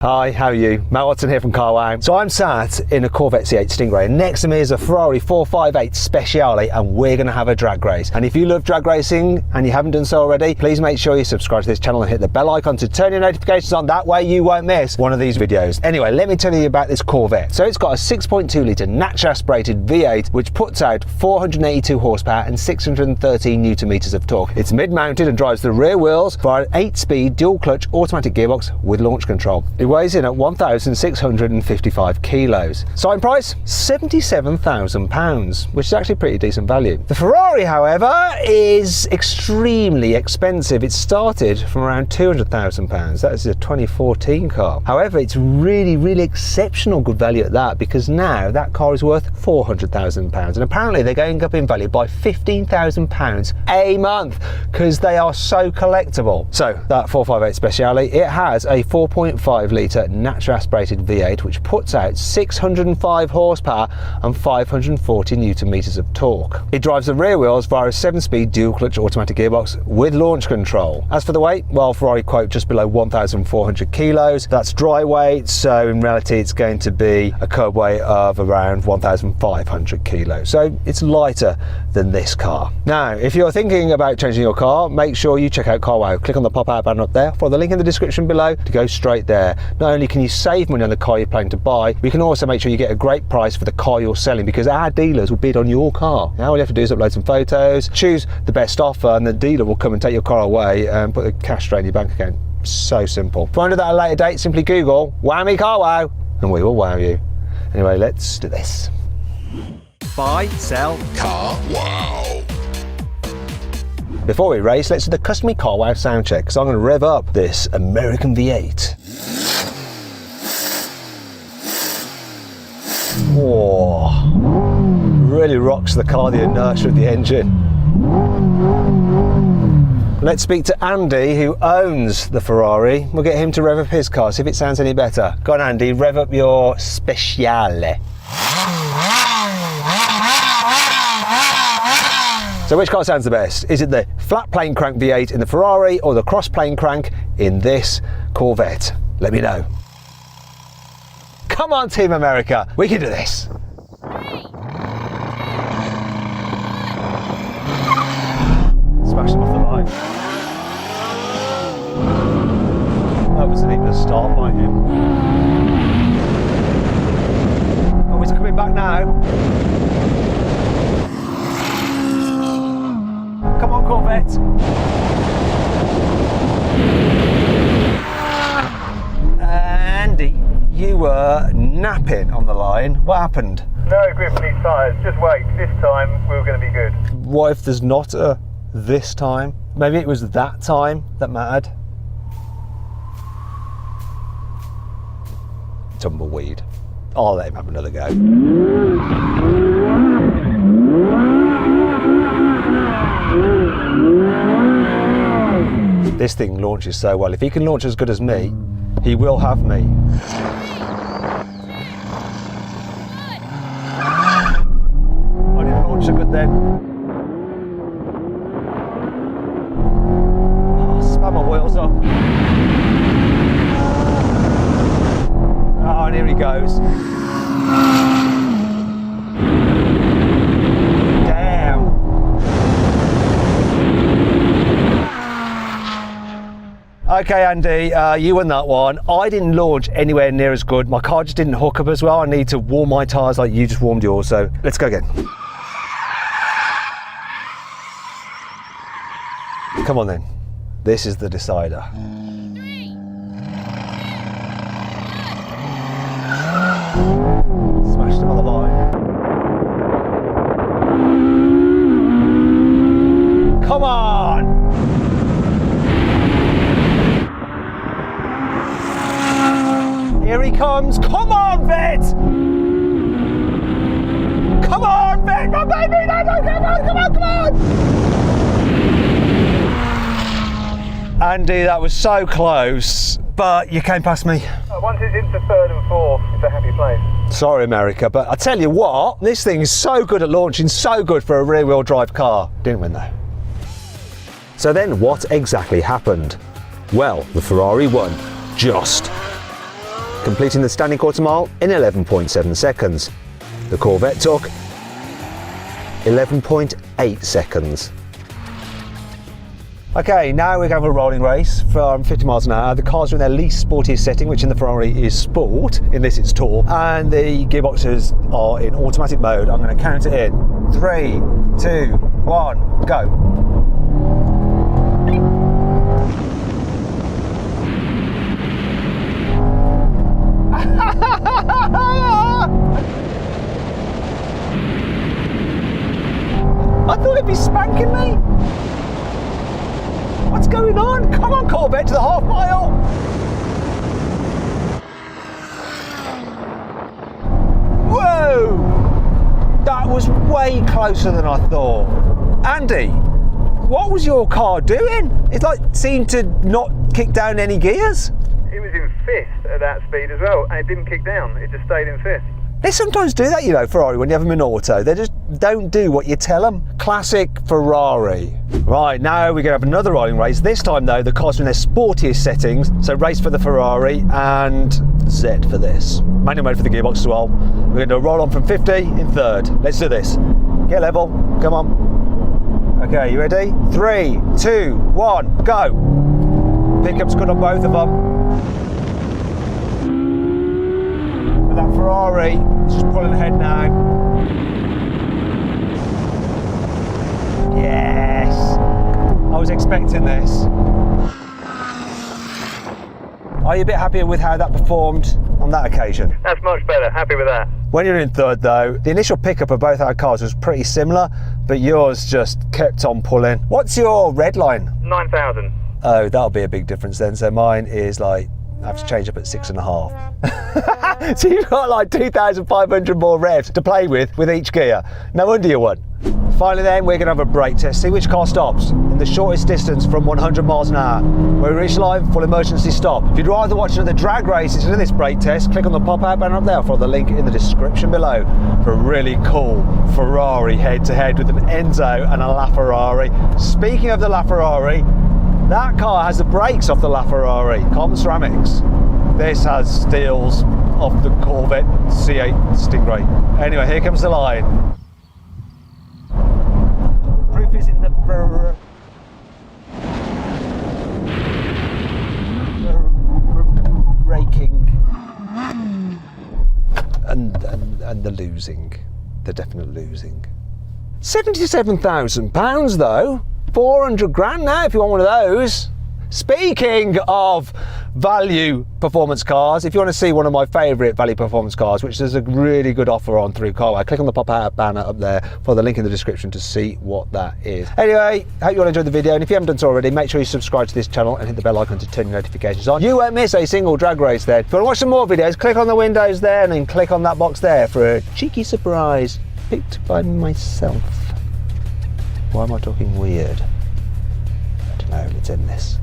Hi, how are you? Matt Watson here from Carwow. So I'm sat in a Corvette C8 Stingray and next to me is a Ferrari 458 Speciale and we're going to have a drag race. And if you love drag racing and you haven't done so already, please make sure you subscribe to this channel and hit the bell icon to turn your notifications on. That way you won't miss one of these videos. Anyway, let me tell you about this Corvette. So it's got a 6.2 litre naturally aspirated V8 which puts out 482 horsepower and 613 newton meters of torque. It's mid-mounted and drives the rear wheels via an 8-speed dual clutch automatic gearbox with launch control. It weighs in at 1,655 kilos. Starting price, £77,000, which is actually pretty decent value. The Ferrari, however, is extremely expensive. It started from around £200,000. That is a 2014 car. However, it's really exceptional good value at that, because now that car is worth £400,000, and apparently they're going up in value by £15,000 a month because they are so collectible. So that 458 Speciale, it has a 4.5 litre naturally aspirated V8 which puts out 605 horsepower and 540 newton meters of torque. It drives the rear wheels via a 7-speed dual clutch automatic gearbox with launch control. As for the weight, well, Ferrari quote just below 1,400 kilos. That's dry weight, so in reality it's going to be a curb weight of around 1,500 kilos. So it's lighter than this car. Now, if you're thinking about changing your car, make sure you check out Carwow. Click on the pop-out button up there, follow the link in the description below to go straight there. Not only can you save money on the car you're planning to buy, but you can also make sure you get a great price for the car you're selling, because our dealers will bid on your car. Now all you have to do is upload some photos, choose the best offer, and the dealer will come and take your car away and put the cash straight in your bank account. So simple. To find out at a later date, simply Google "Wow Me Carwow" and we will wow you. Anyway, let's do this. Buy, sell, Carwow. Before we race, let's do the customary Carwow sound check. So I'm going to rev up this American V8. Whoa, really rocks the car, the inertia of the engine. Let's speak to Andy, who owns the Ferrari. We'll get him to rev up his car, see if it sounds any better. Go on, Andy, rev up your Speciale. So which car sounds the best? Is it the flat plane crank V8 in the Ferrari or the cross plane crank in this Corvette? Let me know. Come on, Team America, we can do this. 3, 2, 1. Smash them off the line. That wasn't even a start by him. Oh, he's coming back now. Come on, Corvette. Andy, you were napping on the line. What happened? No grip on these tyres, just wait. This time we're going to be good. What if there's not a this time? Maybe it was that time that mattered. Tumbleweed. I'll let him have another go. This thing launches so well. If he can launch as good as me, he will have me. I didn't launch so good then. Oh, spam my wheels up. Oh, and here he goes. Damn. Okay, Andy, you won that one. I didn't launch anywhere near as good. My car just didn't hook up as well. I need to warm my tyres like you just warmed yours, so let's go again. Come on then. This is the decider. 3, 2, 1. Smashed him on the line. Come on! Here he comes. Come on, Vet! Come on, Vet, my baby! No, come on! Andy, that was so close, but you came past me. Once it's into third and fourth, it's a happy place. Sorry, America, but I tell you what, this thing is so good at launching, so good for a rear-wheel drive car. Didn't win though. So then what exactly happened? Well, the Ferrari won. Just. completing the standing quarter mile in 11.7 seconds. The Corvette took 11.8 seconds. Okay, now we're going for a rolling race from 50 miles an hour. The cars are in their least sportiest setting, which in the Ferrari is sport. In this it's tour. And the gearboxes are in automatic mode. I'm going to count it in. 3, 2, 1, go. I thought it'd be spanking me. What's going on? Come on, Corvette, to the half mile. Whoa! That was way closer than I thought. Andy, what was your car doing? It seemed to not kick down any gears. It was in fifth at that speed as well, and it didn't kick down. It just stayed in fifth. They sometimes do that, you know, Ferrari, when you have them in auto. They just don't do what you tell them. Classic Ferrari. Right, now we're going to have another rolling race. This time, though, the cars are in their sportiest settings. So race for the Ferrari and Z for this. Manual mode for the gearbox as well. We're going to roll on from 50 in third. Let's do this. Get level. Come on. Okay, you ready? 3, 2, 1, go. Pickup's good on both of them. That Ferrari is just pulling ahead now. Yes, I was expecting this. Are you a bit happier with how that performed on that occasion? That's much better. Happy with that. When you're in third though, the initial pickup of both our cars was pretty similar, but yours just kept on pulling. What's your red line? 9,000. Oh, that'll be a big difference then. So mine is I have to change up at 6.5. So you've got 2,500 more revs to play with each gear. No wonder you won. Finally then, we're going to have a brake test, see which car stops in the shortest distance from 100 miles an hour. When we reach live, full emergency stop. If you'd rather watch another drag race instead of this brake test, click on the pop-out banner up there. I'll follow the link in the description below for a really cool Ferrari head-to-head with an Enzo and a LaFerrari. Speaking of the LaFerrari, that car has the brakes off the LaFerrari, carbon ceramics. This has steels off the Corvette C8 Stingray. Anyway, here comes the line. Proof is in the braking and the losing, the definite losing. £77,000 though. 400 grand now if you want one of those. Speaking of value performance cars, if you want to see one of my favourite value performance cars, which there's a really good offer on through Carwow, click on the pop-out banner up there for the link in the description to see what that is. Anyway, hope you all enjoyed the video, and if you haven't done so already, make sure you subscribe to this channel and hit the bell icon to turn your notifications on. You won't miss a single drag race then. If you want to watch some more videos, click on the windows there and then click on that box there for a cheeky surprise picked by myself. Why am I talking weird? I don't know, let's end this.